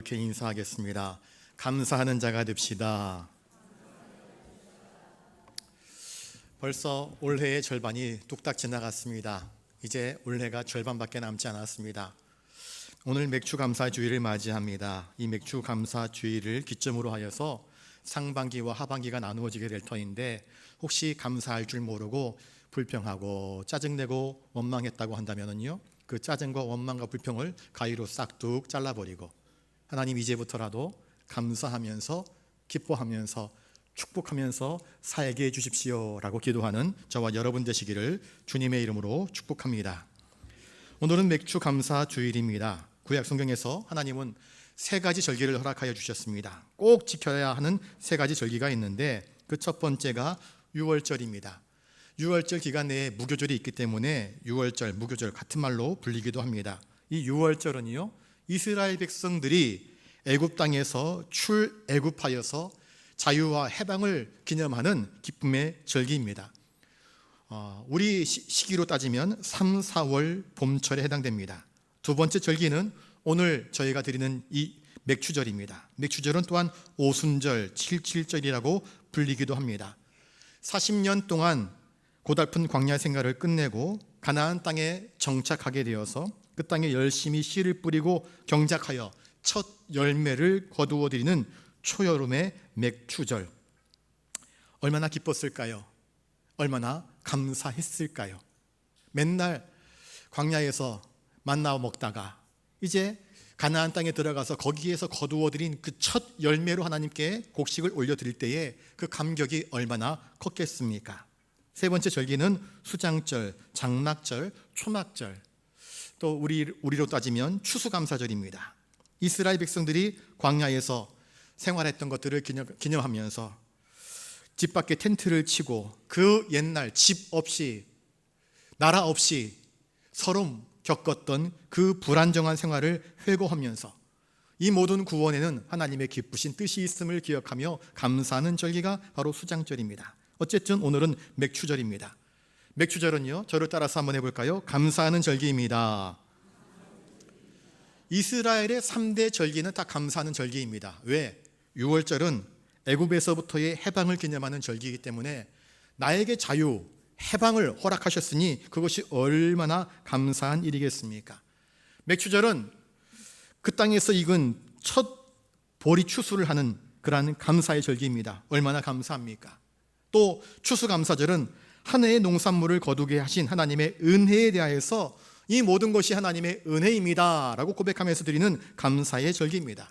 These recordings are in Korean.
이렇게 인사하겠습니다. 감사하는 자가 됩시다. 벌써 올해의 절반이 뚝딱 지나갔습니다. 이제 올해가 절반밖에 남지 않았습니다. 오늘 맥주감사주의를 맞이합니다. 이 맥주감사주의를 기점으로 하여서 상반기와 하반기가 나누어지게 될 터인데, 혹시 감사할 줄 모르고 불평하고 짜증내고 원망했다고 한다면요, 그 짜증과 원망과 불평을 가위로 싹둑 잘라버리고 하나님, 이제부터라도 감사하면서 기뻐하면서 축복하면서 살게 해주십시오 라고 기도하는 저와 여러분 되시기를 주님의 이름으로 축복합니다. 오늘은 맥주감사 주일입니다. 구약 성경에서 하나님은 세 가지 절기를 허락하여 주셨습니다. 꼭 지켜야 하는 세 가지 절기가 있는데, 그 첫 번째가 유월절입니다. 유월절 기간 내에 무교절이 있기 때문에 유월절, 무교절 같은 말로 불리기도 합니다. 이 유월절은요, 이스라엘 백성들이 애굽 땅에서 출애굽하여서 자유와 해방을 기념하는 기쁨의 절기입니다. 우리 시기로 따지면 3, 4월 봄철에 해당됩니다. 두 번째 절기는 오늘 저희가 드리는 이 맥추절입니다. 맥추절은 또한 오순절, 칠칠절이라고 불리기도 합니다. 40년 동안 고달픈 광야 생활을 끝내고 가나안 땅에 정착하게 되어서 그 땅에 열심히 씨를 뿌리고 경작하여 첫 열매를 거두어 드리는 초여름의 맥추절. 얼마나 기뻤을까요? 얼마나 감사했을까요? 맨날 광야에서 만나 먹다가 이제 가나안 땅에 들어가서 거기에서 거두어 드린 그 첫 열매로 하나님께 곡식을 올려드릴 때에 그 감격이 얼마나 컸겠습니까? 세 번째 절기는 수장절, 장막절, 초막절, 또 우리로 따지면 추수감사절입니다. 이스라엘 백성들이 광야에서 생활했던 것들을 기념하면서 집 밖에 텐트를 치고 그 옛날 집 없이 나라 없이 서름 겪었던 그 불안정한 생활을 회고하면서 이 모든 구원에는 하나님의 기쁘신 뜻이 있음을 기억하며 감사하는 절기가 바로 수장절입니다. 어쨌든 오늘은 맥추절입니다. 맥추절은요, 저를 따라서 한번 해볼까요? 감사하는 절기입니다. 이스라엘의 3대 절기는 다 감사하는 절기입니다. 왜? 6월절은 애굽에서부터의 해방을 기념하는 절기이기 때문에 나에게 자유, 해방을 허락하셨으니 그것이 얼마나 감사한 일이겠습니까? 맥추절은 그 땅에서 익은 첫 보리 추수를 하는 그러한 감사의 절기입니다. 얼마나 감사합니까? 또 추수감사절은 한 해의 농산물을 거두게 하신 하나님의 은혜에 대하여서 이 모든 것이 하나님의 은혜입니다 라고 고백하면서 드리는 감사의 절기입니다.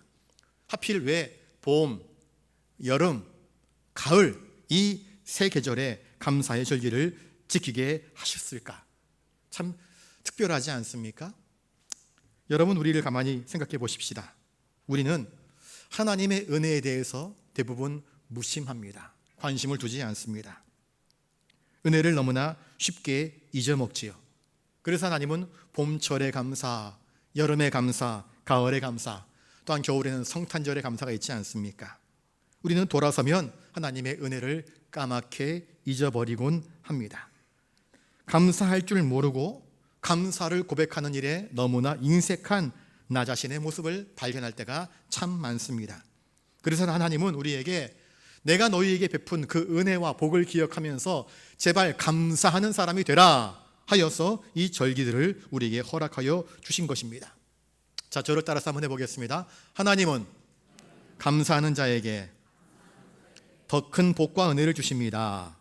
하필 왜 봄, 여름, 가을 이 세 계절에 감사의 절기를 지키게 하셨을까? 참 특별하지 않습니까? 여러분, 우리를 가만히 생각해 보십시다. 우리는 하나님의 은혜에 대해서 대부분 무심합니다. 관심을 두지 않습니다. 은혜를 너무나 쉽게 잊어먹지요. 그래서 하나님은 봄철의 감사, 여름의 감사, 가을의 감사, 또한 겨울에는 성탄절의 감사가 있지 않습니까? 우리는 돌아서면 하나님의 은혜를 까맣게 잊어버리곤 합니다. 감사할 줄 모르고 감사를 고백하는 일에 너무나 인색한 나 자신의 모습을 발견할 때가 참 많습니다. 그래서 하나님은 우리에게 내가 너희에게 베푼 그 은혜와 복을 기억하면서 제발 감사하는 사람이 되라 하여서 이 절기들을 우리에게 허락하여 주신 것입니다. 자, 저를 따라서 한번 해보겠습니다. 하나님은 감사하는 자에게 더 큰 복과 은혜를 주십니다.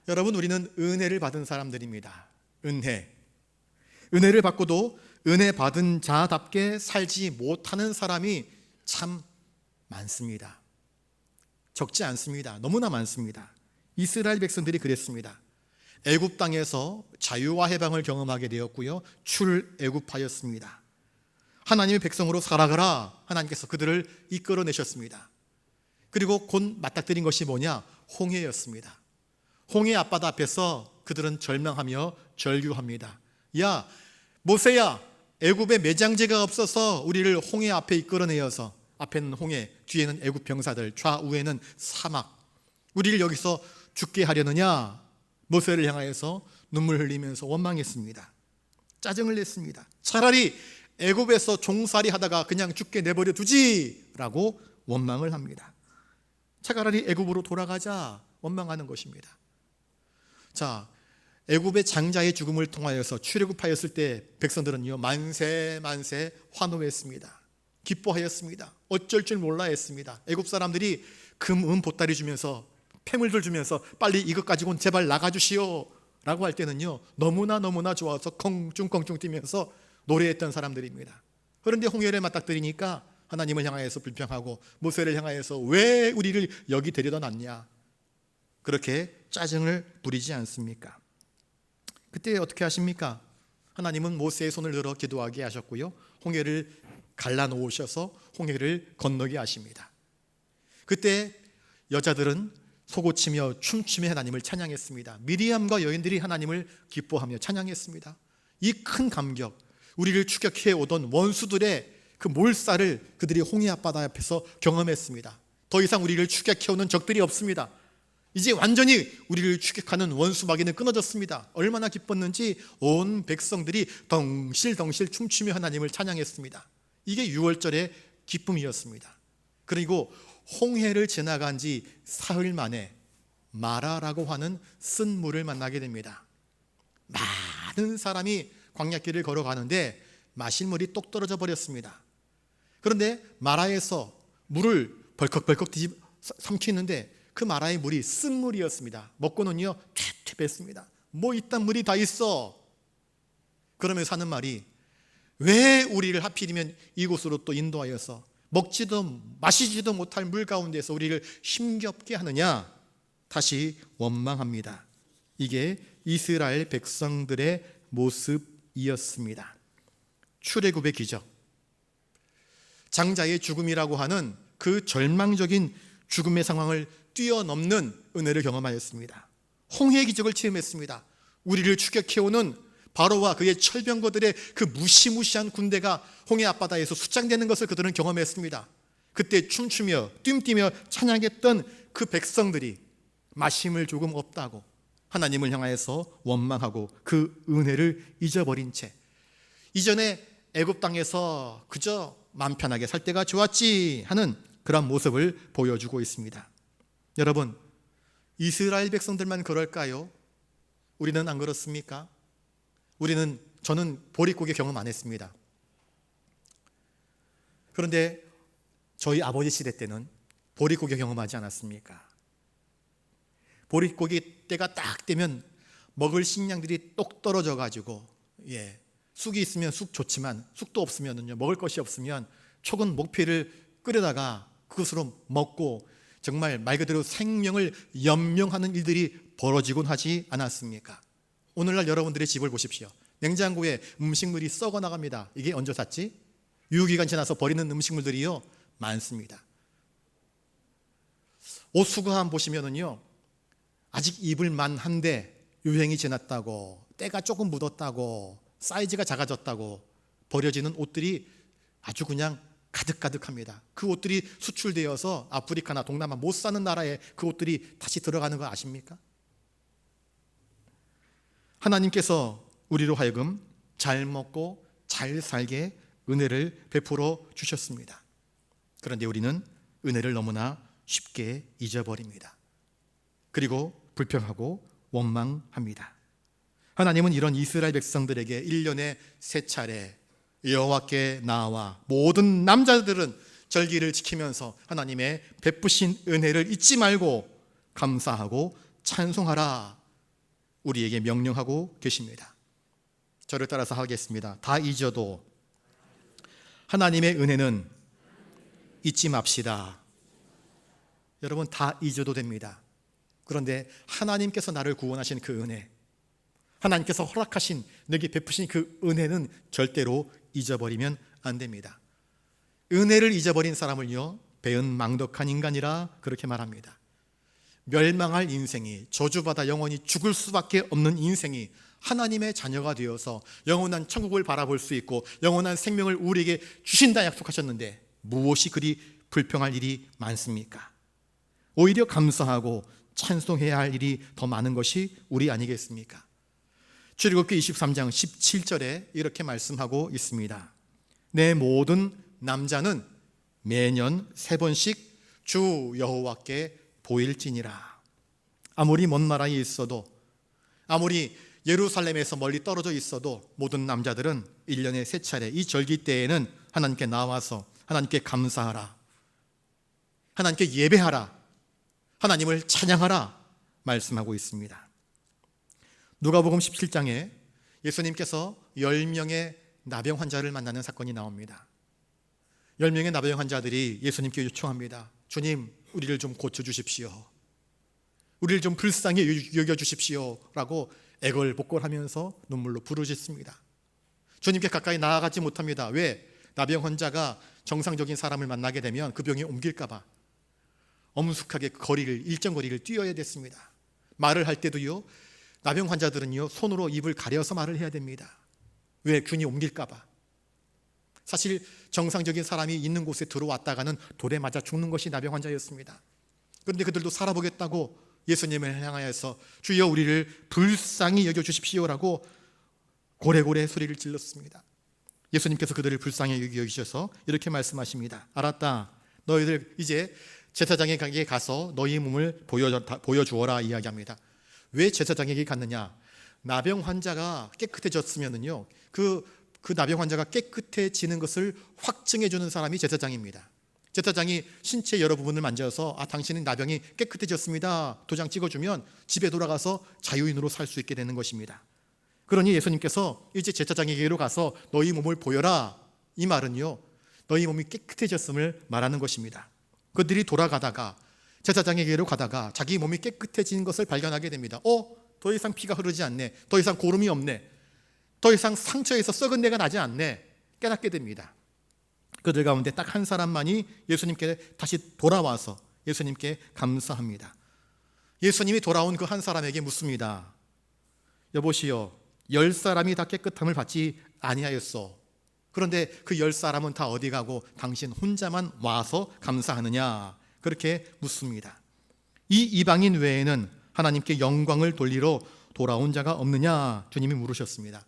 여러분, 우리는 은혜를 받은 사람들입니다. 은혜를 받고도 은혜 받은 자답게 살지 못하는 사람이 참 많습니다. 적지 않습니다. 너무나 많습니다. 이스라엘 백성들이 그랬습니다. 애굽 땅에서 자유와 해방을 경험하게 되었고요, 출애굽하였습니다. 하나님의 백성으로 살아가라 하나님께서 그들을 이끌어내셨습니다. 그리고 곧 맞닥뜨린 것이 뭐냐? 홍해였습니다. 홍해 앞바다 앞에서 그들은 절망하며 절규합니다. 야 모세야, 애굽에 매장제가 없어서 우리를 홍해 앞에 이끌어내어서, 앞에는 홍해, 뒤에는 애굽 병사들, 좌우에는 사막, 우리를 여기서 죽게 하려느냐? 모세를 향하여서 눈물 흘리면서 원망했습니다. 짜증을 냈습니다. 차라리 애굽에서 종살이 하다가 그냥 죽게 내버려 두지라고 원망을 합니다. 차라리 애굽으로 돌아가자 원망하는 것입니다. 자, 애굽의 장자의 죽음을 통하여서 출애굽하였을 때 백성들은요 만세 만세 환호했습니다. 기뻐하였습니다. 어쩔 줄 몰라 했습니다. 애굽 사람들이 금, 은, 보따리 주면서 폐물들 주면서 빨리 이것 가지고는 제발 나가주시오 라고 할 때는요 너무나 좋아서 컹충컹충 뛰면서 노래했던 사람들입니다. 그런데 홍해를 맞닥뜨리니까 하나님을 향하여서 불평하고 모세를 향하여서 왜 우리를 여기 데려다 놨냐 그렇게 짜증을 부리지 않습니까? 그때 어떻게 하십니까? 하나님은 모세의 손을 들어 기도하게 하셨고요 홍해를 갈라놓으셔서 홍해를 건너게 하십니다. 그때 여자들은 소고치며 춤추며 하나님을 찬양했습니다. 미리암과 여인들이 하나님을 기뻐하며 찬양했습니다. 이 큰 감격, 우리를 추격해 오던 원수들의 그 몰살을 그들이 홍해 앞바다 앞에서 경험했습니다. 더 이상 우리를 추격해 오는 적들이 없습니다. 이제 완전히 우리를 추격하는 원수 마귀는 끊어졌습니다. 얼마나 기뻤는지 온 백성들이 덩실덩실 춤추며 하나님을 찬양했습니다. 이게 6월절의 기쁨이었습니다. 그리고 홍해를 지나간 지 사흘 만에 마라라고 하는 쓴 물을 만나게 됩니다. 많은 사람이 광야길을 걸어가는데 마실 물이 똑 떨어져 버렸습니다. 그런데 마라에서 물을 벌컥벌컥 삼키는데 그 마라의 물이 쓴 물이었습니다. 먹고는요 퇴퇴했습니다. 뭐 이딴 물이 다 있어. 그러면서 하는 말이 왜 우리를 하필이면 이곳으로 또 인도하여서 먹지도 마시지도 못할 물 가운데서 우리를 힘겹게 하느냐 다시 원망합니다. 이게 이스라엘 백성들의 모습이었습니다. 출애굽의 기적, 장자의 죽음이라고 하는 그 절망적인 죽음의 상황을 뛰어넘는 은혜를 경험하였습니다. 홍해의 기적을 체험했습니다. 우리를 추격해오는 바로와 그의 철병거들의 그 무시무시한 군대가 홍해 앞바다에서 수장되는 것을 그들은 경험했습니다. 그때 춤추며 뛰며 찬양했던 그 백성들이 마심을 조금 없다고 하나님을 향하여서 원망하고 그 은혜를 잊어버린 채 이전에 애굽 땅에서 그저 마음 편하게 살 때가 좋았지 하는 그런 모습을 보여주고 있습니다. 여러분, 이스라엘 백성들만 그럴까요? 우리는 안 그렇습니까? 저는 보릿고개 경험 안 했습니다. 그런데 저희 아버지 시대 때는 보릿고개 경험하지 않았습니까? 보릿고개 때가 딱 되면 먹을 식량들이 똑 떨어져 가지고 쑥이 있으면 쑥 좋지만 쑥도 없으면은요 먹을 것이 없으면 촉은 목피를 끓여다가 그것으로 먹고 정말 말 그대로 생명을 연명하는 일들이 벌어지곤 하지 않았습니까? 오늘날 여러분들의 집을 보십시오. 냉장고에 음식물이 썩어 나갑니다. 이게 언제 샀지? 유효기간 지나서 버리는 음식물들이요 많습니다. 옷 수거함 보시면은요 아직 입을 만한데 유행이 지났다고 때가 조금 묻었다고 사이즈가 작아졌다고 버려지는 옷들이 아주 그냥 가득가득합니다. 그 옷들이 수출되어서 아프리카나 동남아 못 사는 나라에 그 옷들이 다시 들어가는 거 아십니까? 하나님께서 우리로 하여금 잘 먹고 잘 살게 은혜를 베풀어 주셨습니다. 그런데 우리는 은혜를 너무나 쉽게 잊어버립니다. 그리고 불평하고 원망합니다. 하나님은 이런 이스라엘 백성들에게 1년에 3차례 여호와께 나와 모든 남자들은 절기를 지키면서 하나님의 베푸신 은혜를 잊지 말고 감사하고 찬송하라 우리에게 명령하고 계십니다. 저를 따라서 하겠습니다. 다 잊어도 하나님의 은혜는 잊지 맙시다. 여러분 다 잊어도 됩니다. 그런데 하나님께서 나를 구원하신 그 은혜, 하나님께서 허락하신 내게 베푸신 그 은혜는 절대로 잊어버리면 안 됩니다. 은혜를 잊어버린 사람을요 배은망덕한 인간이라 그렇게 말합니다. 멸망할 인생이, 저주받아 영원히 죽을 수밖에 없는 인생이 하나님의 자녀가 되어서 영원한 천국을 바라볼 수 있고 영원한 생명을 우리에게 주신다 약속하셨는데 무엇이 그리 불평할 일이 많습니까? 오히려 감사하고 찬송해야 할 일이 더 많은 것이 우리 아니겠습니까? 출애굽기 23장 17절에 이렇게 말씀하고 있습니다. 내 모든 남자는 매년 3번씩 주 여호와께 보일지니라. 아무리 먼 나라에 있어도, 아무리 예루살렘에서 멀리 떨어져 있어도 모든 남자들은 1년에 3차례 이 절기 때에는 하나님께 나와서 하나님께 감사하라, 하나님께 예배하라, 하나님을 찬양하라 말씀하고 있습니다. 누가복음 17장에 예수님께서 10명의 나병 환자를 만나는 사건이 나옵니다. 10명의 나병 환자들이 예수님께 요청합니다. 주님, 우리를 좀 고쳐주십시오, 우리를 좀 불쌍히 여겨주십시오 라고 애걸복걸하면서 눈물로 부르짖습니다. 주님께 가까이 나아가지 못합니다. 왜? 나병 환자가 정상적인 사람을 만나게 되면 그 병이 옮길까 봐 엄숙하게 일정 거리를 뛰어야 됐습니다. 말을 할 때도요, 나병 환자들은요 손으로 입을 가려서 말을 해야 됩니다. 왜? 균이 옮길까 봐. 사실 정상적인 사람이 있는 곳에 들어왔다가는 돌에 맞아 죽는 것이 나병 환자였습니다. 그런데 그들도 살아보겠다고 예수님을 향하여서 주여 우리를 불쌍히 여겨주십시오라고 고래고래 소리를 질렀습니다. 예수님께서 그들을 불쌍히 여기셔서 이렇게 말씀하십니다. 알았다, 너희들 이제 제사장에게 가서 너희 몸을 보여주어라 이야기합니다. 왜 제사장에게 갔느냐? 나병 환자가 깨끗해졌으면은요, 그 나병 환자가 깨끗해지는 것을 확증해 주는 사람이 제사장입니다. 제사장이 신체 여러 부분을 만져서 당신은 나병이 깨끗해졌습니다 도장 찍어주면 집에 돌아가서 자유인으로 살 수 있게 되는 것입니다. 그러니 예수님께서 이제 제사장에게로 가서 너희 몸을 보여라, 이 말은요 너희 몸이 깨끗해졌음을 말하는 것입니다. 그들이 돌아가다가 제사장에게로 가다가 자기 몸이 깨끗해진 것을 발견하게 됩니다. 더 이상 피가 흐르지 않네, 더 이상 고름이 없네, 더 이상 상처에서 썩은 내가 나지 않네 깨닫게 됩니다. 그들 가운데 딱 한 사람만이 예수님께 다시 돌아와서 예수님께 감사합니다. 예수님이 돌아온 그 한 사람에게 묻습니다. 여보시오, 10사람이 다 깨끗함을 받지 아니하였소. 그런데 그 10사람은 다 어디 가고 당신 혼자만 와서 감사하느냐? 그렇게 묻습니다. 이 이방인 외에는 하나님께 영광을 돌리러 돌아온 자가 없느냐? 주님이 물으셨습니다.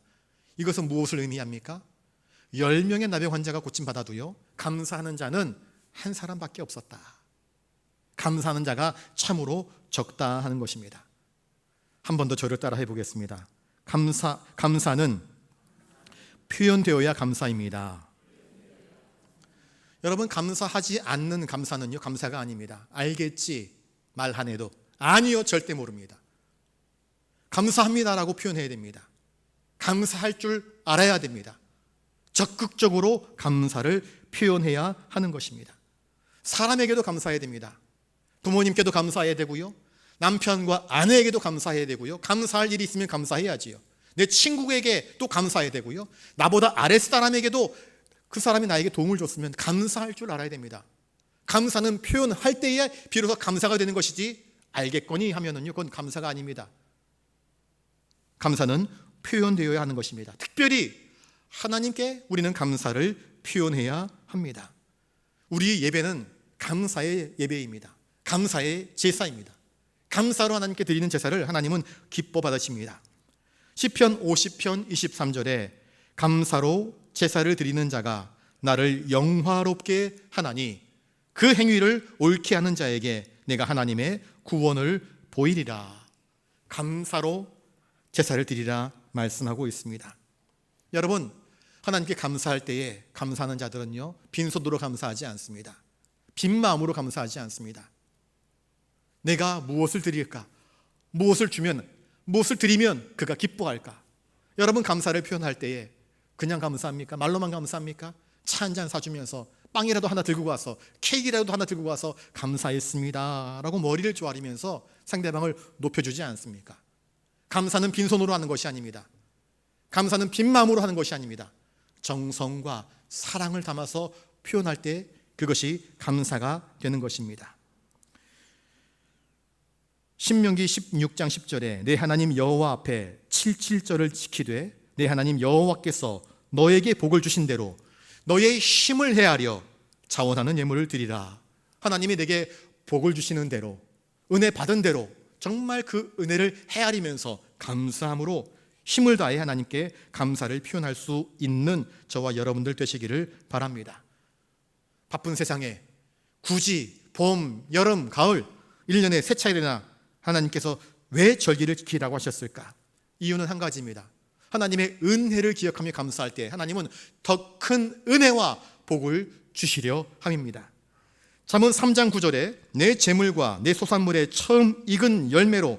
이것은 무엇을 의미합니까? 10명의 나병 환자가 고침받아도요 감사하는 자는 한 사람밖에 없었다. 감사하는 자가 참으로 적다 하는 것입니다. 한 번 더 저를 따라 해보겠습니다. 감사는 표현되어야 감사입니다. 여러분, 감사하지 않는 감사는요 감사가 아닙니다. 알겠지 말 안 해도 아니요 절대 모릅니다. 감사합니다라고 표현해야 됩니다. 감사할 줄 알아야 됩니다. 적극적으로 감사를 표현해야 하는 것입니다. 사람에게도 감사해야 됩니다. 부모님께도 감사해야 되고요, 남편과 아내에게도 감사해야 되고요, 감사할 일이 있으면 감사해야지요. 내 친구에게 또 감사해야 되고요, 나보다 아랫사람에게도 그 사람이 나에게 도움을 줬으면 감사할 줄 알아야 됩니다. 감사는 표현할 때에 비로소 감사가 되는 것이지 알겠거니 하면은요 그건 감사가 아닙니다. 감사는 표현되어야 하는 것입니다. 특별히 하나님께 우리는 감사를 표현해야 합니다. 우리의 예배는 감사의 예배입니다. 감사의 제사입니다. 감사로 하나님께 드리는 제사를 하나님은 기뻐 받으십니다. 시편 50편 23절에 감사로 제사를 드리는 자가 나를 영화롭게 하나니 그 행위를 옳게 하는 자에게 내가 하나님의 구원을 보이리라. 감사로 제사를 드리라 말씀하고 있습니다. 여러분, 하나님께 감사할 때에 감사하는 자들은요 빈손으로 감사하지 않습니다. 빈 마음으로 감사하지 않습니다. 내가 무엇을 드릴까? 무엇을 주면, 무엇을 드리면 그가 기뻐할까? 여러분, 감사를 표현할 때에 그냥 감사합니까? 말로만 감사합니까? 차 한 잔 사주면서 빵이라도 하나 들고 가서, 케이크라도 하나 들고 가서 감사했습니다 라고 머리를 조아리면서 상대방을 높여주지 않습니까? 감사는 빈손으로 하는 것이 아닙니다. 감사는 빈 마음으로 하는 것이 아닙니다. 정성과 사랑을 담아서 표현할 때 그것이 감사가 되는 것입니다. 신명기 16장 10절에 내 하나님 여호와 앞에 77절을 지키되 내 하나님 여호와께서 너에게 복을 주신 대로 너의 힘을 헤아려 자원하는 예물을 드리라. 하나님이 내게 복을 주시는 대로, 은혜 받은 대로 정말 그 은혜를 헤아리면서 감사함으로 힘을 다해 하나님께 감사를 표현할 수 있는 저와 여러분들 되시기를 바랍니다. 바쁜 세상에 굳이 봄, 여름, 가을 1년에 세 차례나 하나님께서 왜 절기를 지키라고 하셨을까? 이유는 한 가지입니다. 하나님의 은혜를 기억하며 감사할 때 하나님은 더 큰 은혜와 복을 주시려 함입니다. 잠언 3장 9절에 내 재물과 내 소산물의 처음 익은 열매로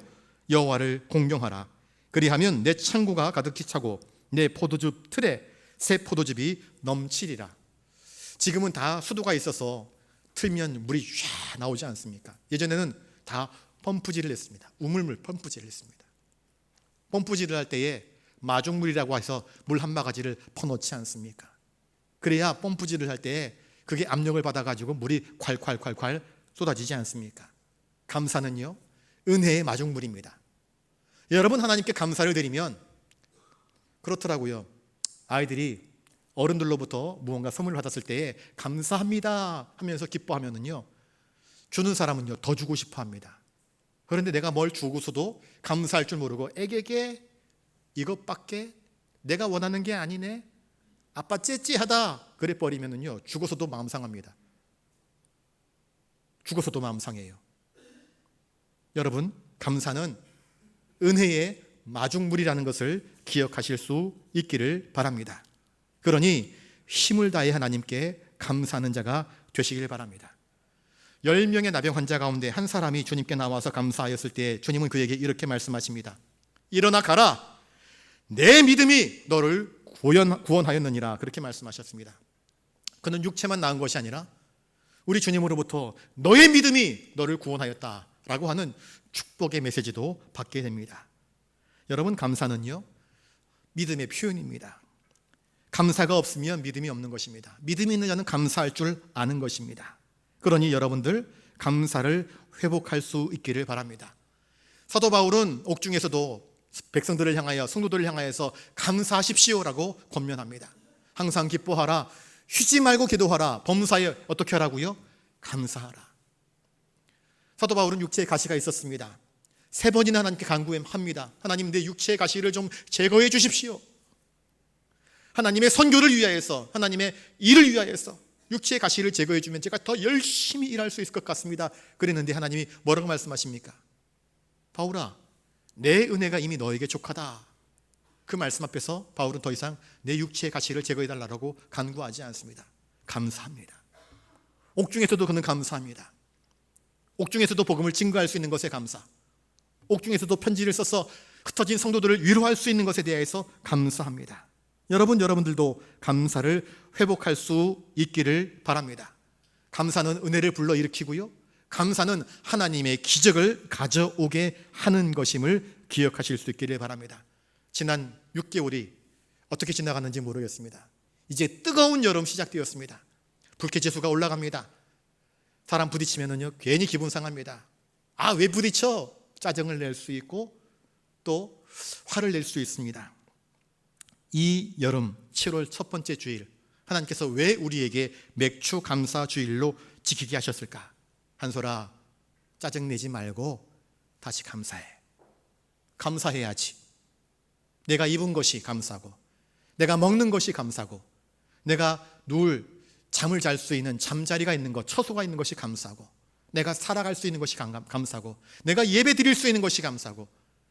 여호와를 공경하라. 그리하면 내 창고가 가득히 차고 내 포도즙 틀에 새 포도즙이 넘치리라. 지금은 다 수도가 있어서 틀면 물이 쫙 나오지 않습니까? 예전에는 다 펌프질을 했습니다. 우물물 펌프질을 했습니다. 펌프질을 할 때에 마중물이라고 해서 물 한 바가지를 퍼놓지 않습니까? 그래야 펌프질을 할 때에 그게 압력을 받아가지고 물이 콸콸콸콸 쏟아지지 않습니까? 감사는요, 은혜의 마중물입니다. 여러분, 하나님께 감사를 드리면 그렇더라고요. 아이들이 어른들로부터 무언가 선물을 받았을 때에 감사합니다 하면서 기뻐하면은요, 주는 사람은요 더 주고 싶어 합니다. 그런데 내가 뭘 주고서도 감사할 줄 모르고 애게게 이것밖에 내가 원하는 게 아니네, 아빠 째째하다 그래 버리면은요 죽어서도 마음 상합니다. 죽어서도 마음 상해요. 여러분, 감사는 은혜의 마중물이라는 것을 기억하실 수 있기를 바랍니다. 그러니 힘을 다해 하나님께 감사하는 자가 되시길 바랍니다. 10명의 나병 환자 가운데 한 사람이 주님께 나와서 감사하였을 때 주님은 그에게 이렇게 말씀하십니다. 일어나 가라, 내 믿음이 너를 구원하였느니라. 그렇게 말씀하셨습니다. 그는 육체만 나은 것이 아니라 우리 주님으로부터 너의 믿음이 너를 구원하였다라고 하는 축복의 메시지도 받게 됩니다. 여러분, 감사는요 믿음의 표현입니다. 감사가 없으면 믿음이 없는 것입니다. 믿음이 있는 자는 감사할 줄 아는 것입니다. 그러니 여러분들 감사를 회복할 수 있기를 바랍니다. 사도 바울은 옥중에서도 백성들을 향하여, 성도들을 향하여서 감사하십시오라고 권면합니다. 항상 기뻐하라, 쉬지 말고 기도하라, 범사에 어떻게 하라고요? 감사하라. 사도 바울은 육체에 가시가 있었습니다. 3번이나 하나님께 간구합니다. 하나님, 내 육체의 가시를 좀 제거해 주십시오. 하나님의 선교를 위하여서, 하나님의 일을 위하여서 육체의 가시를 제거해 주면 제가 더 열심히 일할 수 있을 것 같습니다. 그랬는데 하나님이 뭐라고 말씀하십니까? 바울아, 내 은혜가 이미 너에게 족하다. 그 말씀 앞에서 바울은 더 이상 내 육체의 가시를 제거해 달라고 간구하지 않습니다. 감사합니다. 옥중에서도 그는 감사합니다. 옥중에서도 복음을 증거할 수 있는 것에 감사, 옥중에서도 편지를 써서 흩어진 성도들을 위로할 수 있는 것에 대해서 감사합니다. 여러분들도 감사를 회복할 수 있기를 바랍니다. 감사는 은혜를 불러일으키고요, 감사는 하나님의 기적을 가져오게 하는 것임을 기억하실 수 있기를 바랍니다. 지난 6개월이 어떻게 지나갔는지 모르겠습니다. 이제 뜨거운 여름 시작되었습니다. 불쾌지수가 올라갑니다. 사람 부딪히면은요 괜히 기분 상합니다. 아, 왜 부딪혀? 짜증을 낼 수 있고 또 화를 낼 수 있습니다. 이 여름 7월 첫 번째 주일, 하나님께서 왜 우리에게 맥주 감사 주일로 지키게 하셨을까? 한솔아, 짜증내지 말고 다시 감사해. 감사해야지. 내가 입은 것이 감사고, 내가 먹는 것이 감사고, 내가 잠을 잘 수 있는 잠자리가 있는 것, 처소가 있는 것이 감사고, 내가 살아갈 수 있는 것이 감사고, 내가 예배 드릴 수 있는 것이 감사고,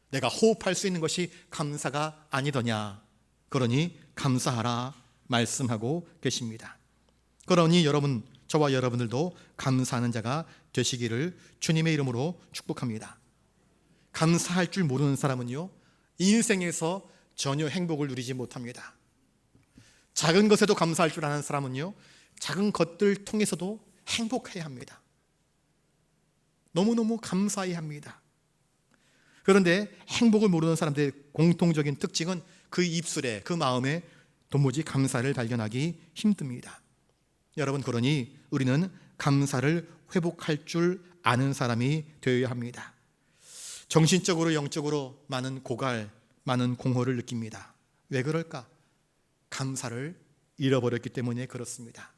내가 호흡할 수 있는 것이 감사가 아니더냐. 그러니 감사하라 말씀하고 계십니다. 그러니 저와 여러분들도 감사하는 자가 되시기를 주님의 이름으로 축복합니다. 감사할 줄 모르는 사람은요 인생에서 전혀 행복을 누리지 못합니다. 작은 것에도 감사할 줄 아는 사람은요 작은 것들 통해서도 행복해야 합니다. 너무너무 감사해야 합니다. 그런데 행복을 모르는 사람들의 공통적인 특징은 그 입술에, 그 마음에 도무지 감사를 발견하기 힘듭니다. 여러분, 그러니 우리는 감사를 회복할 줄 아는 사람이 되어야 합니다. 정신적으로 영적으로 많은 고갈, 많은 공허를 느낍니다. 왜 그럴까? 감사를 잃어버렸기 때문에 그렇습니다.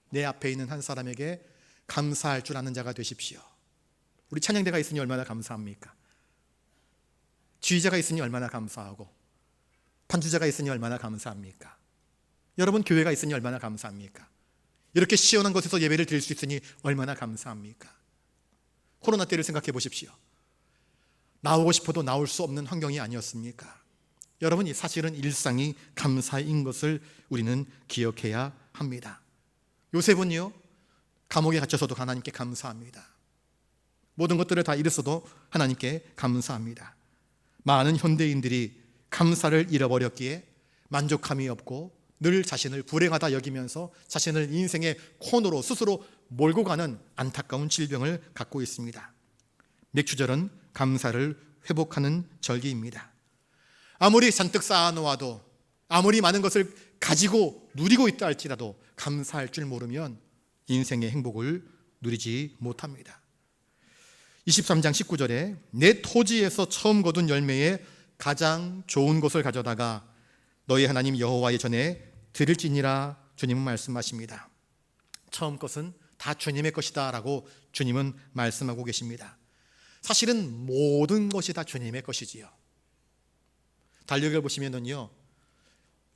내 앞에 있는 한 사람에게 감사할 줄 아는 자가 되십시오. 우리 찬양대가 있으니 얼마나 감사합니까? 지휘자가 있으니 얼마나 감사하고, 반주자가 있으니 얼마나 감사합니까? 여러분 교회가 있으니 얼마나 감사합니까? 이렇게 시원한 곳에서 예배를 드릴 수 있으니 얼마나 감사합니까? 코로나 때를 생각해 보십시오. 나오고 싶어도 나올 수 없는 환경이 아니었습니까? 여러분, 이 사실은 일상이 감사인 것을 우리는 기억해야 합니다. 요셉은요, 감옥에 갇혀서도 하나님께 감사합니다. 모든 것들을 다 잃었어도 하나님께 감사합니다. 많은 현대인들이 감사를 잃어버렸기에 만족함이 없고 늘 자신을 불행하다 여기면서 자신을 인생의 코너로 스스로 몰고 가는 안타까운 질병을 갖고 있습니다. 맥주절은 감사를 회복하는 절기입니다. 아무리 잔뜩 쌓아놓아도, 아무리 많은 것을 가지고 누리고 있다 할지라도 감사할 줄 모르면 인생의 행복을 누리지 못합니다. 23장 19절에 내 토지에서 처음 거둔 열매에 가장 좋은 것을 가져다가 너희 하나님 여호와의 전에 드릴지니라 주님은 말씀하십니다. 처음 것은 다 주님의 것이다 라고 주님은 말씀하고 계십니다. 사실은 모든 것이 다 주님의 것이지요. 달력을 보시면은요,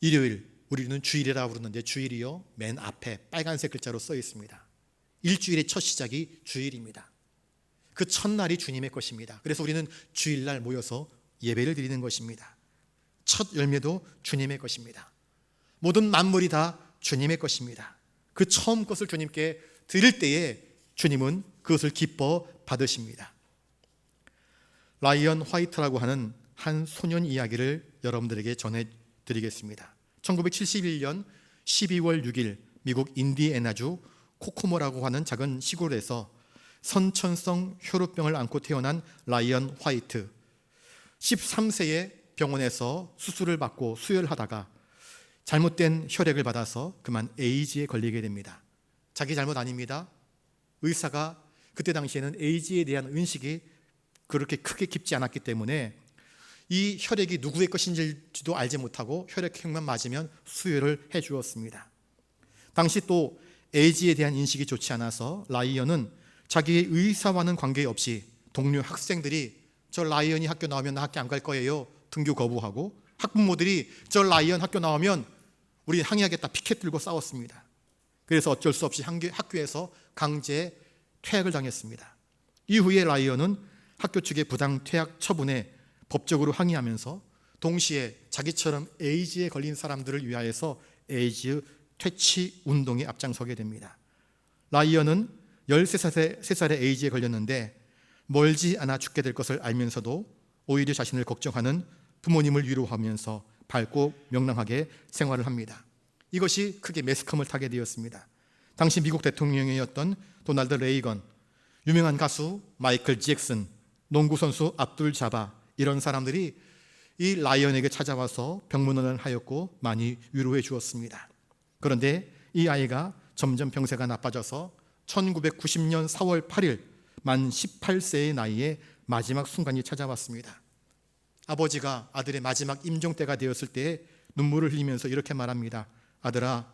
일요일, 우리는 주일이라고 부르는데 주일이요, 맨 앞에 빨간색 글자로 써 있습니다. 일주일의 첫 시작이 주일입니다. 그 첫날이 주님의 것입니다. 그래서 우리는 주일날 모여서 예배를 드리는 것입니다. 첫 열매도 주님의 것입니다. 모든 만물이 다 주님의 것입니다. 그 처음 것을 주님께 드릴 때에 주님은 그것을 기뻐 받으십니다. 라이언 화이트라고 하는 한 소년 이야기를 여러분들에게 전해드리겠습니다. 1971년 12월 6일 미국 인디애나주 코코모라고 하는 작은 시골에서 선천성 혈우병을 앓고 태어난 라이언 화이트, 13세에 병원에서 수술을 받고 수혈하다가 잘못된 혈액을 받아서 그만 에이즈에 걸리게 됩니다. 자기 잘못 아닙니다. 의사가 그때 당시에는 에이즈에 대한 인식이 그렇게 크게 깊지 않았기 때문에 이 혈액이 누구의 것인지도 알지 못하고 혈액형만 맞으면 수혈을 해 주었습니다. 당시 또 에이즈에 대한 인식이 좋지 않아서 라이언은 자기의 의사와는 관계없이 동료 학생들이 저 라이언이 학교 나오면 학교 안 갈 거예요 등교 거부하고, 학부모들이 저 라이언 학교 나오면 우리 항의하겠다 피켓 들고 싸웠습니다. 그래서 어쩔 수 없이 학교에서 강제 퇴학을 당했습니다. 이후에 라이언은 학교 측의 부당 퇴학 처분에 법적으로 항의하면서 동시에 자기처럼 에이즈에 걸린 사람들을 위하여서 에이즈 퇴치 운동에 앞장서게 됩니다. 라이언은 13살에 에이즈에 걸렸는데 멀지 않아 죽게 될 것을 알면서도 오히려 자신을 걱정하는 부모님을 위로하면서 밝고 명랑하게 생활을 합니다. 이것이 크게 매스컴을 타게 되었습니다. 당시 미국 대통령이었던 도널드 레이건, 유명한 가수 마이클 잭슨, 농구선수 압둘 자바, 이런 사람들이 이 라이언에게 찾아와서 병문안을 하였고 많이 위로해 주었습니다. 그런데 이 아이가 점점 병세가 나빠져서 1990년 4월 8일 만 18세의 나이에 마지막 순간이 찾아왔습니다. 아버지가 아들의 마지막 임종 때가 되었을 때 눈물을 흘리면서 이렇게 말합니다. 아들아,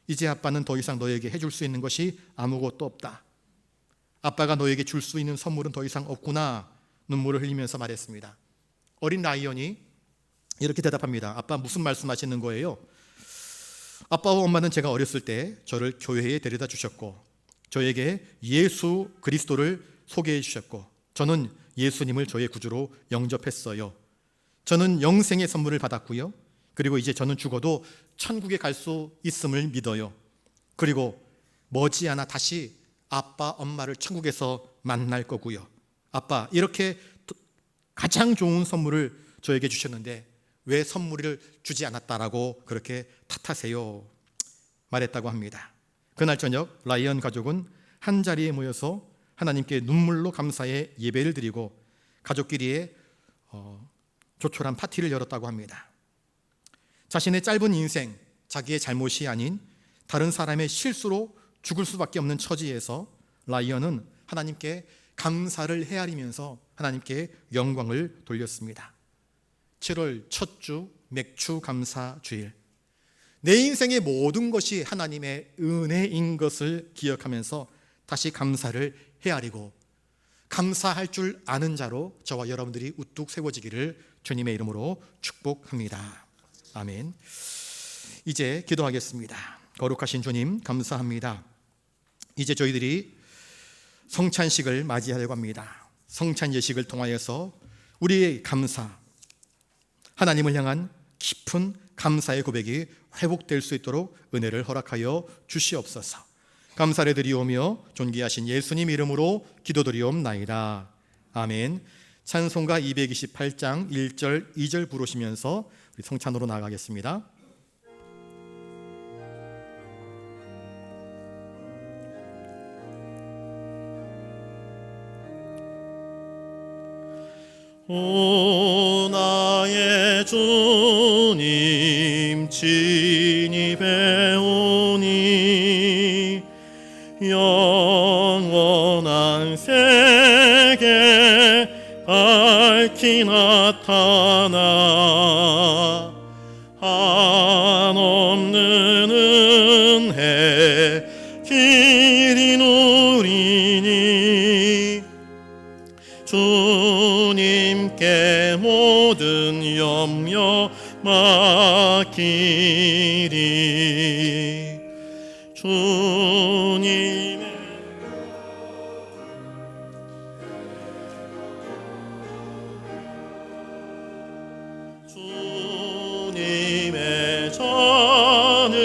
이제 아빠는 더 이상 너에게 해줄 수 있는 것이 아무것도 없다. 아빠가 너에게 줄 수 있는 선물은 더 이상 없구나. 눈물을 흘리면서 말했습니다. 어린 라이언이 이렇게 대답합니다. 아빠, 무슨 말씀하시는 거예요? 아빠와 엄마는 제가 어렸을 때 저를 교회에 데려다 주셨고 저에게 예수 그리스도를 소개해 주셨고 저는 예수님을 저의 구주로 영접했어요. 저는 영생의 선물을 받았고요. 그리고 이제 저는 죽어도 천국에 갈 수 있음을 믿어요. 그리고 머지않아 다시 아빠, 엄마를 천국에서 만날 거고요. 아빠, 이렇게 가장 좋은 선물을 저에게 주셨는데 왜 선물을 주지 않았다라고 그렇게 탓하세요? 말했다고 합니다. 그날 저녁 라이언 가족은 한 자리에 모여서 하나님께 눈물로 감사의 예배를 드리고 가족끼리의 조촐한 파티를 열었다고 합니다. 자신의 짧은 인생, 자기의 잘못이 아닌 다른 사람의 실수로 죽을 수밖에 없는 처지에서 라이언은 하나님께 감사를 헤아리면서 하나님께 영광을 돌렸습니다. 7월 첫 주 맥주 감사 주일, 내 인생의 모든 것이 하나님의 은혜인 것을 기억하면서 다시 감사를 헤아리고 감사할 줄 아는 자로 저와 여러분들이 우뚝 세워지기를 주님의 이름으로 축복합니다. 아멘. 이제 기도하겠습니다. 거룩하신 주님, 감사합니다. 이제 저희들이 성찬식을 맞이하려고 합니다. 성찬 예식을 통하여서 우리의 감사, 하나님을 향한 깊은 감사의 고백이 회복될 수 있도록 은혜를 허락하여 주시옵소서. 감사를 드리오며 존귀하신 예수님 이름으로 기도드리옵나이다. 아멘. 찬송가 228장 1절 2절 부르시면서 우리 성찬으로 나아가겠습니다. 오 나의 주님 친히 배우니 영원한 세계 밝히 나타나 한없는 은혜 길이 누리니 주님께 모든 염려 맡기리. 주님의 잔을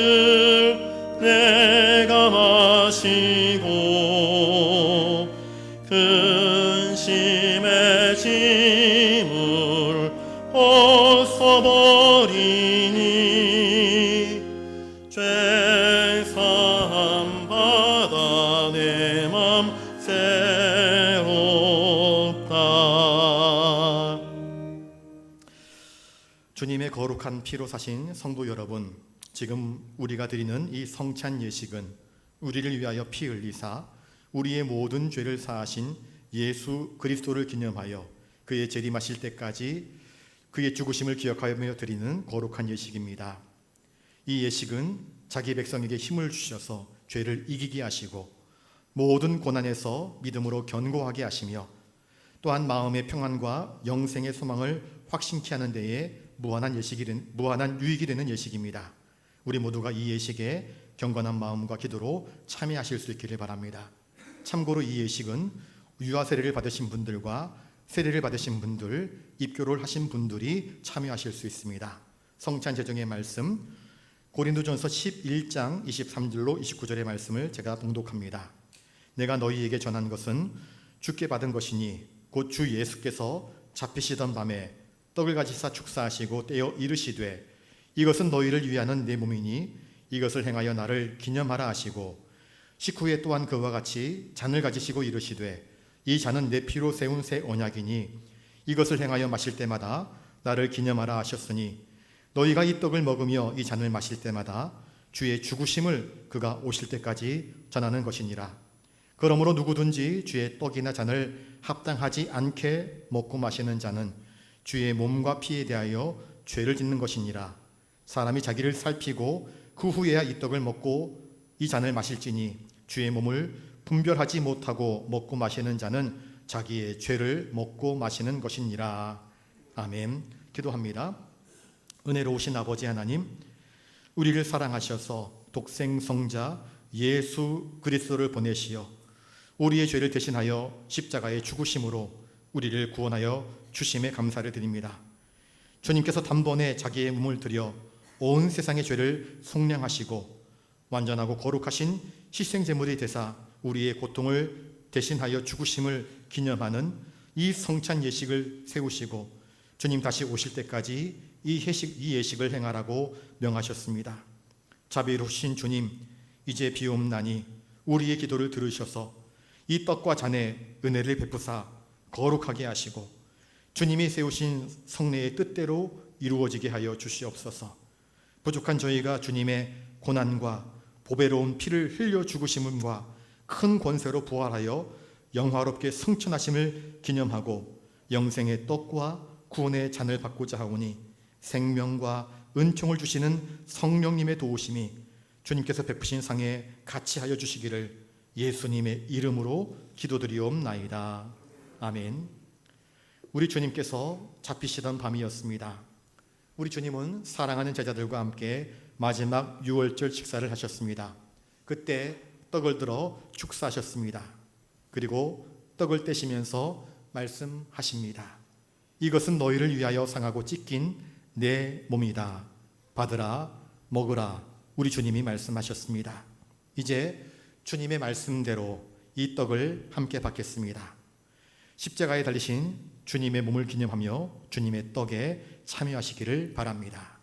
내가 마시고 근심의 짐을 벗어버리니 죄사함 받아 내 맘 새롭다. 주님의 거룩한 피로 사신 성도 여러분, 지금 우리가 드리는 이 성찬 예식은 우리를 위하여 피 흘리사 우리의 모든 죄를 사하신 예수 그리스도를 기념하여 그의 재림하실 때까지 그의 죽으심을 기억하며 드리는 거룩한 예식입니다. 이 예식은 자기 백성에게 힘을 주셔서 죄를 이기게 하시고 모든 고난에서 믿음으로 견고하게 하시며 또한 마음의 평안과 영생의 소망을 확신케 하는 데에 무한한 유익이 되는 예식입니다. 우리 모두가 이 예식에 경건한 마음과 기도로 참여하실 수 있기를 바랍니다. 참고로 이 예식은 유아 세례를 받으신 분들과 세례를 받으신 분들, 입교를 하신 분들이 참여하실 수 있습니다. 성찬 제정의 말씀 고린도전서 11장 23절로 29절의 말씀을 제가 봉독합니다. 내가 너희에게 전한 것은 주께 받은 것이니 곧 주 예수께서 잡히시던 밤에 떡을 가지사 축사하시고 떼어 이르시되 이것은 너희를 위하는 내 몸이니 이것을 행하여 나를 기념하라 하시고 식후에 또한 그와 같이 잔을 가지시고 이르시되 이 잔은 내 피로 세운 새 언약이니 이것을 행하여 마실 때마다 나를 기념하라 하셨으니 너희가 이 떡을 먹으며 이 잔을 마실 때마다 주의 죽으심을 그가 오실 때까지 전하는 것이니라. 그러므로 누구든지 주의 떡이나 잔을 합당하지 않게 먹고 마시는 자는 주의 몸과 피에 대하여 죄를 짓는 것이니라. 사람이 자기를 살피고 그 후에야 이 떡을 먹고 이 잔을 마실지니 주의 몸을 분별하지 못하고 먹고 마시는 자는 자기의 죄를 먹고 마시는 것이니라. 아멘. 기도합니다. 은혜로우신 아버지 하나님, 우리를 사랑하셔서 독생성자 예수 그리스도를 보내시어 우리의 죄를 대신하여 십자가의 죽으심으로 우리를 구원하여 주심에 감사를 드립니다. 주님께서 단번에 자기의 몸을 들여 온 세상의 죄를 속량하시고 완전하고 거룩하신 희생제물이 되사 우리의 고통을 대신하여 죽으심을 기념하는 이 성찬 예식을 세우시고 주님 다시 오실 때까지 이 예식을 행하라고 명하셨습니다. 자비로우신 주님, 이제 비옵나니 우리의 기도를 들으셔서 이 떡과 잔에 은혜를 베푸사 거룩하게 하시고 주님이 세우신 성례의 뜻대로 이루어지게 하여 주시옵소서. 부족한 저희가 주님의 고난과 보배로운 피를 흘려 죽으심과 큰 권세로 부활하여 영화롭게 승천하심을 기념하고 영생의 떡과 구원의 잔을 받고자 하오니 생명과 은총을 주시는 성령님의 도우심이 주님께서 베푸신 상에 같이 하여 주시기를 예수님의 이름으로 기도드리옵나이다. 아멘. 우리 주님께서 잡히시던 밤이었습니다. 우리 주님은 사랑하는 제자들과 함께 마지막 유월절 식사를 하셨습니다. 그때 떡을 들어 축사하셨습니다. 그리고 떡을 떼시면서 말씀하십니다. 이것은 너희를 위하여 상하고 찢긴 내 몸이다. 받으라, 먹으라. 우리 주님이 말씀하셨습니다. 이제 주님의 말씀대로 이 떡을 함께 받겠습니다. 십자가에 달리신 주님의 몸을 기념하며 주님의 떡에 참여하시기를 바랍니다.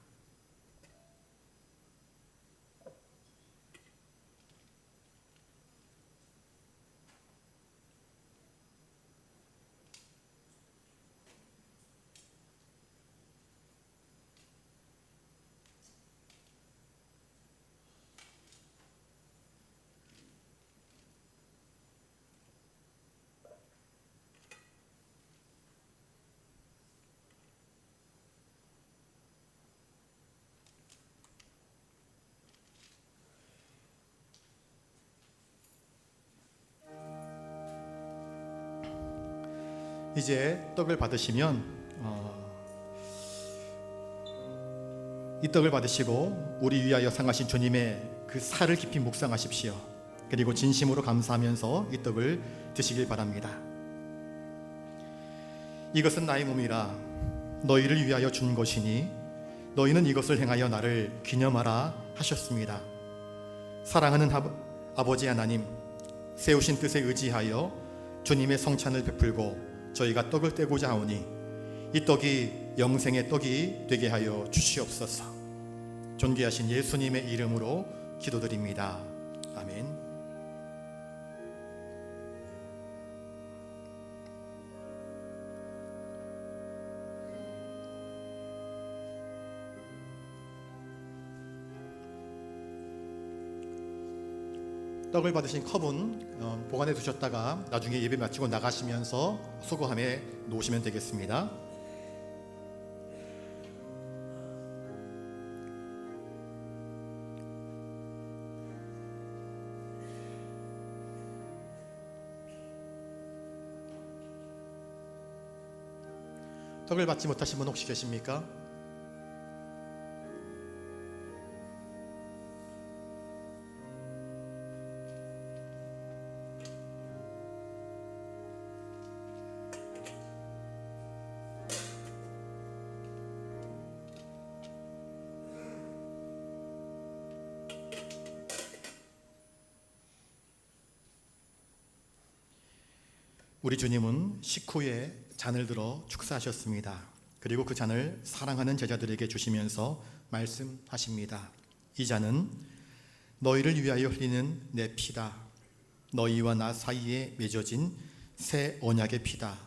이제 떡을 받으시면 이 떡을 받으시고 우리 위하여 상하신 주님의 그 살을 깊이 묵상하십시오. 그리고 진심으로 감사하면서 이 떡을 드시길 바랍니다. 이것은 나의 몸이라 너희를 위하여 준 것이니 너희는 이것을 행하여 나를 기념하라 하셨습니다. 사랑하는 아버지 하나님, 세우신 뜻에 의지하여 주님의 성찬을 베풀고 저희가 떡을 떼고자 하오니 이 떡이 영생의 떡이 되게 하여 주시옵소서. 존귀하신 예수님의 이름으로 기도드립니다. 아멘. 떡을 받으신 컵은 보관해 두셨다가 나중에 예배 마치고 나가시면서 수거함에 놓으시면 되겠습니다. 떡을 받지 못하신 분 혹시 계십니까? 우리 주님은 식후에 잔을 들어 축사하셨습니다. 그리고 그 잔을 사랑하는 제자들에게 주시면서 말씀하십니다. 이 잔은 너희를 위하여 흘리는 내 피다. 너희와 나 사이에 맺어진 새 언약의 피다.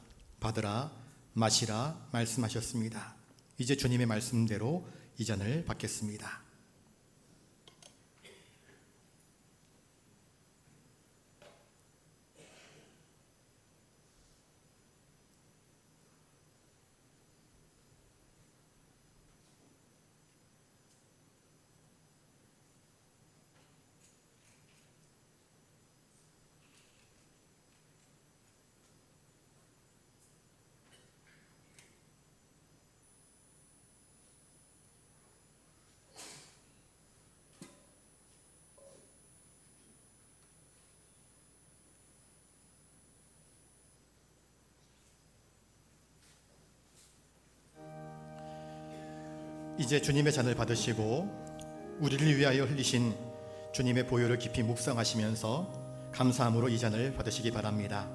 받으라, 마시라 말씀하셨습니다. 이제 주님의 말씀대로 이 잔을 받겠습니다. 이제 주님의 잔을 받으시고 우리를 위하여 흘리신 주님의 보혈을 깊이 묵상하시면서 감사함으로 이 잔을 받으시기 바랍니다.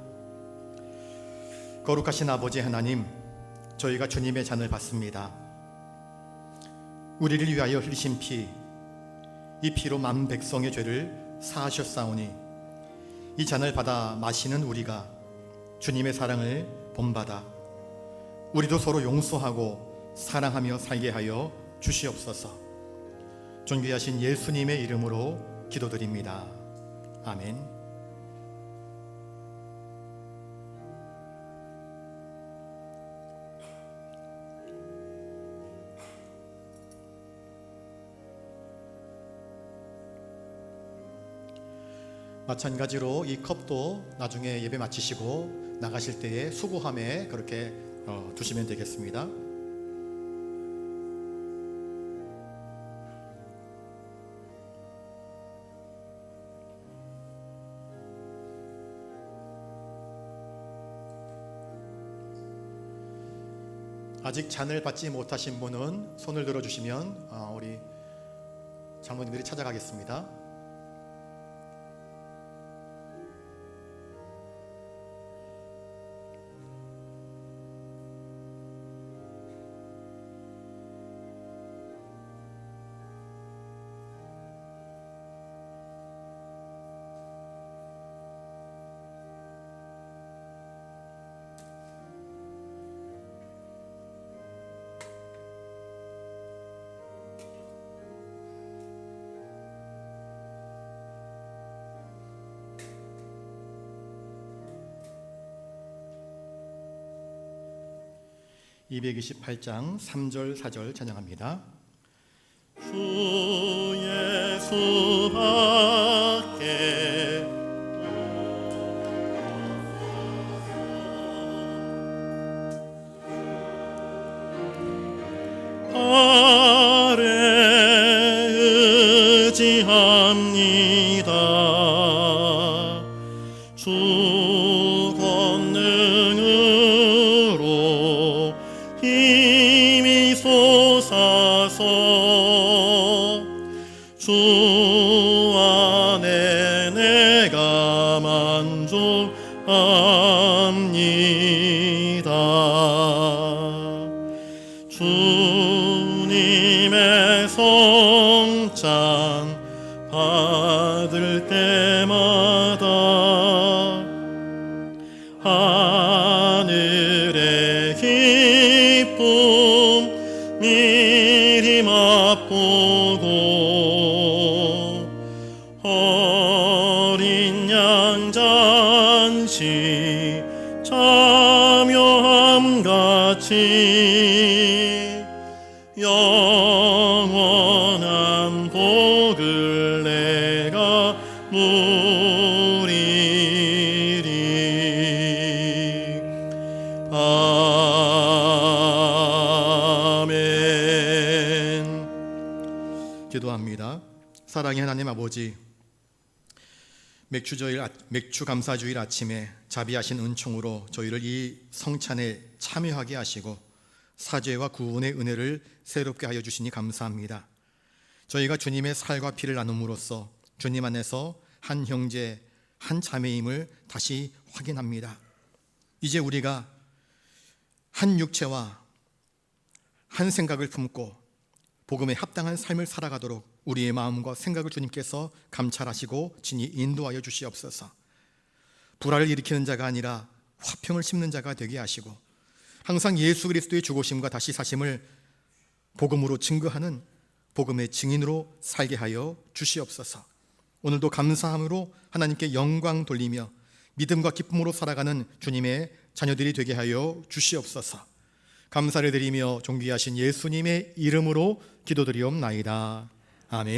거룩하신 아버지 하나님, 저희가 주님의 잔을 받습니다. 우리를 위하여 흘리신 피, 이 피로 만 백성의 죄를 사하셨사오니 이 잔을 받아 마시는 우리가 주님의 사랑을 본받아 우리도 서로 용서하고 사랑하며 살게 하여 주시옵소서. 존귀하신 예수님의 이름으로 기도드립니다. 아멘. 마찬가지로 이 컵도 나중에 예배 마치시고 나가실 때에 수고함에 그렇게 두시면 되겠습니다. 아직 잔을 받지 못하신 분은 손을 들어주시면 우리 장로님들이 찾아가겠습니다. (228장) 3절 4절 찬양합니다. 주 예수밖에 아래 의지합니다. 주 권능으로 힘이 솟아서 주 안에 내가 만족합니다. 주님의 성찬 받을 때마다 하늘의 기쁨 미리 맛보고 어린 양 잔치 참여함같이 영원한 복을 내가 누리리. 아멘. 기도합니다. 사랑의 하나님 아버지, 맥주 감사주일 아침에 자비하신 은총으로 저희를 이 성찬에 참여하게 하시고 사죄와 구원의 은혜를 새롭게 하여 주시니 감사합니다. 저희가 주님의 살과 피를 나눔으로써 주님 안에서 한 형제 한 자매임을 다시 확인합니다. 이제 우리가 한 육체와 한 생각을 품고 복음에 합당한 삶을 살아가도록 우리의 마음과 생각을 주님께서 감찰하시고 진히 인도하여 주시옵소서. 불화를 일으키는 자가 아니라 화평을 심는 자가 되게 하시고 항상 예수 그리스도의 죽으심과 다시 사심을 복음으로 증거하는 복음의 증인으로 살게 하여 주시옵소서. 오늘도 감사함으로 하나님께 영광 돌리며 믿음과 기쁨으로 살아가는 주님의 자녀들이 되게 하여 주시옵소서. 감사를 드리며 존귀하신 예수님의 이름으로 기도드리옵나이다. 아멘.